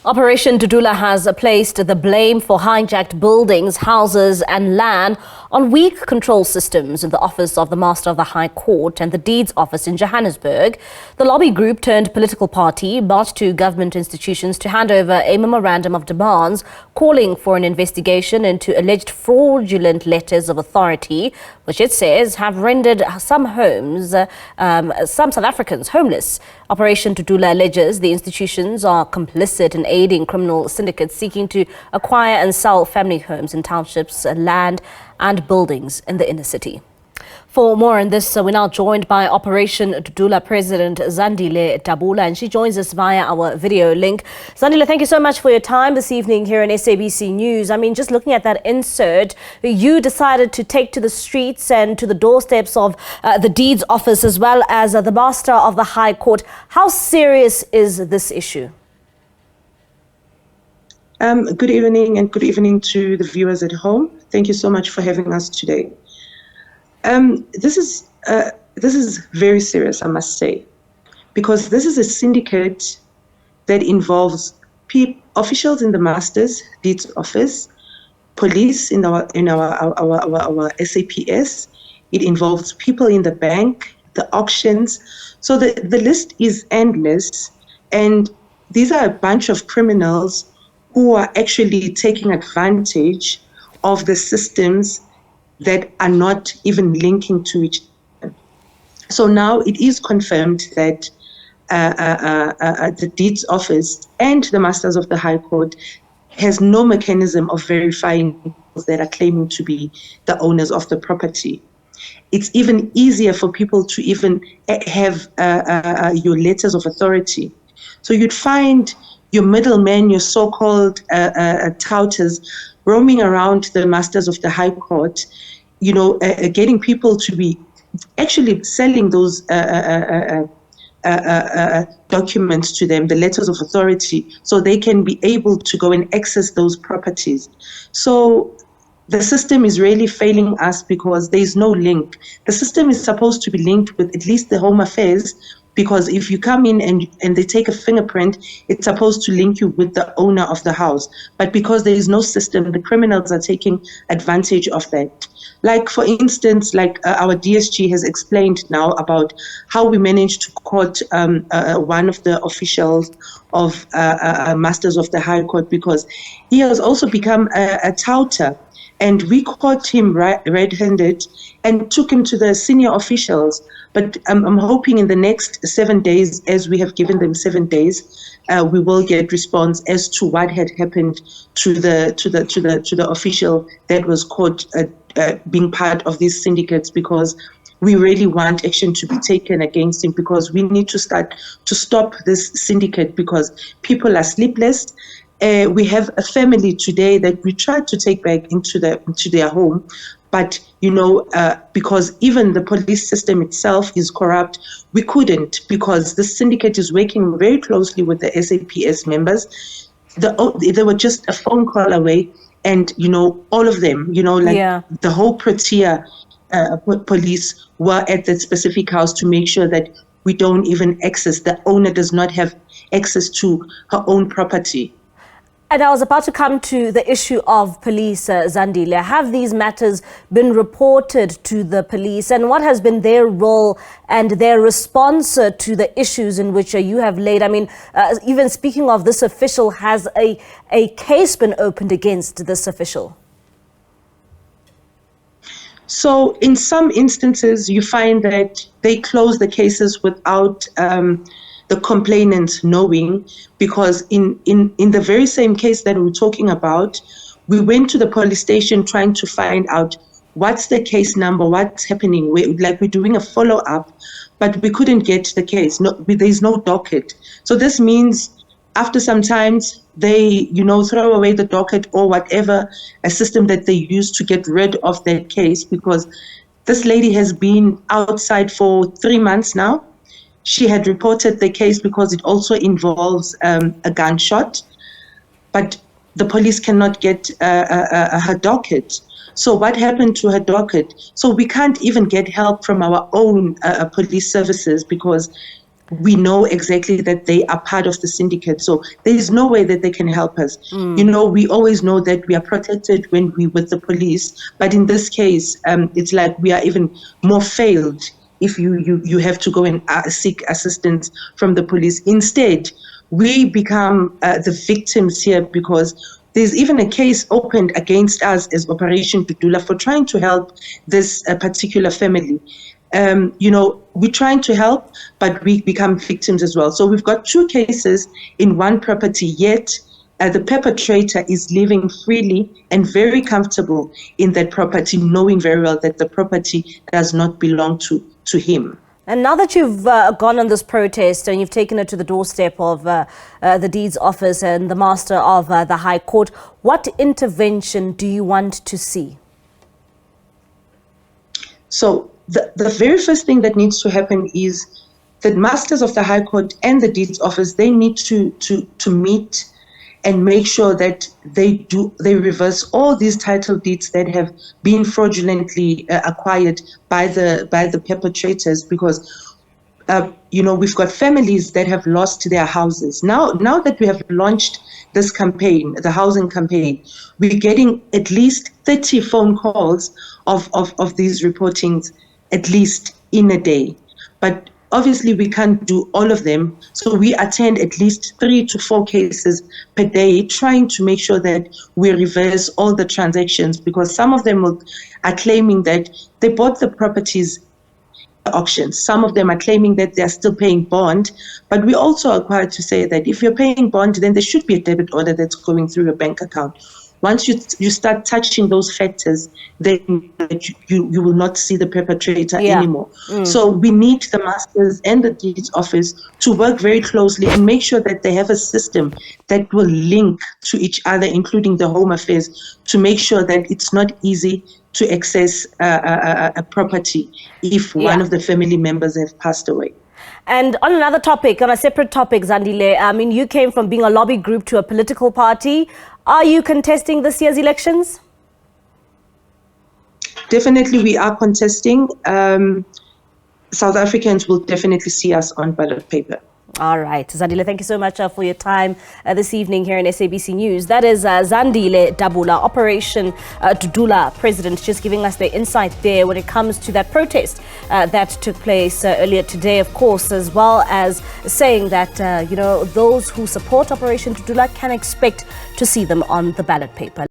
Operation Dudula has placed the blame for hijacked buildings, houses and land on weak control systems in the office of the Master of the High Court and the Deeds Office in Johannesburg. The lobby group turned political party marched to government institutions to hand over a memorandum of demands calling for an investigation into alleged fraudulent letters of authority, which it says have rendered some South Africans homeless. Operation Dudula alleges the institutions are complicit in aiding criminal syndicates seeking to acquire and sell family homes in townships, land and buildings in the inner city. For more on this, we're now joined by Operation Dudula President Zandile Dabula, and she joins us via our video link. Zandile, thank you so much for your time this evening here in SABC News. I mean, just looking at that insert, you decided to take to the streets and to the doorsteps of the Deeds Office as well as the Master of the High Court. How serious is this issue? Good evening, and good evening to the viewers at home. Thank you so much for having us today. This is very serious, I must say, because this is a syndicate that involves officials in the Master's Deeds Office, police in our SAPS. It involves people in the bank, the auctions. So the list is endless, and these are a bunch of criminals who are actually taking advantage of the systems that are not even linking to each other. So now it is confirmed that the Deeds Office and the Masters of the High Court has no mechanism of verifying people that are claiming to be the owners of the property. It's even easier for people to even have your letters of authority. So you'd find your middlemen, your so-called touters, roaming around the Masters of the High Court, getting people to be actually selling those documents to them, the letters of authority, so they can be able to go and access those properties. So the system is really failing us because there is no link. The system is supposed to be linked with at least the Home Affairs, because if you come in and they take a fingerprint, it's supposed to link you with the owner of the house. But because there is no system, the criminals are taking advantage of that. Like, for instance, our DSG has explained now about how we managed to caught one of the officials of Masters of the High Court, because he has also become a touter. And we caught him red-handed and took him to the senior officials. But I'm hoping in the next 7 days, as we have given them 7 days, we will get response as to what had happened to the official that was caught being part of these syndicates, because we really want action to be taken against him, because we need to start to stop this syndicate, because people are sleepless. We have a family today that we tried to take back into their home, but because even the police system itself is corrupt, we couldn't, because the syndicate is working very closely with the SAPS members. They were just a phone call away, and all of them, the whole Protea police were at that specific house to make sure that we don't even access. The owner does not have access to her own property. And I was about to come to the issue of police, Zandile. Have these matters been reported to the police, and what has been their role and their response to the issues in which you have laid? I mean, even speaking of this official, has a case been opened against this official? So in some instances, you find that they close the cases without the complainant knowing, because in the very same case that we're talking about, we went to the police station trying to find out what's the case number, what's happening. We're doing a follow-up, but we couldn't get the case. There's no docket. So this means after some time, they throw away the docket or whatever, a system that they use to get rid of that case, because this lady has been outside for 3 months now. She had reported the case because it also involves a gunshot, but the police cannot get her docket. So what happened to her docket? So we can't even get help from our own police services, because we know exactly that they are part of the syndicate. So there is no way that they can help us. You know, we always know that we are protected when we with the police, but in this case, it's like we are even more failed if you have to go and seek assistance from the police. Instead, we become the victims here, because there's even a case opened against us as Operation Dudula for trying to help this particular family. You know, we're trying to help, but we become victims as well. So we've got 2 cases in one property, yet the perpetrator is living freely and very comfortable in that property, knowing very well that the property does not belong to him. And now that you've gone on this protest and you've taken it to the doorstep of the deeds office and the master of the High Court, what intervention do you want to see? So the very first thing that needs to happen is the masters of the High Court and the deeds office, they need to meet and make sure that they reverse all these title deeds that have been fraudulently acquired by the perpetrators, because you know, we've got families that have lost their houses. Now that we have launched this campaign, the housing campaign, we're getting at least 30 phone calls of these reportings, at least in a day. But obviously, we can't do all of them, so we attend at least 3 to 4 cases per day, trying to make sure that we reverse all the transactions, because some of them are claiming that they bought the properties at auctions. Some of them are claiming that they're still paying bond, but we also are required to say that if you're paying bond, then there should be a debit order that's going through your bank account. Once you start touching those factors, then you will not see the perpetrator anymore. So we need the masters and the deeds office to work very closely and make sure that they have a system that will link to each other, including the Home Affairs, to make sure that it's not easy to access a property if one of the family members have passed away. And on another topic, on a separate topic, Zandile, I mean, you came from being a lobby group to a political party. Are you contesting this year's elections? Definitely, we are contesting. South Africans will definitely see us on ballot paper. All right. Zandile, thank you so much for your time this evening here in SABC News. That is Zandile Dabula, Operation Dudula president, just giving us the insight there when it comes to that protest that took place earlier today, of course, as well as saying that, you know, those who support Operation Dudula can expect to see them on the ballot paper.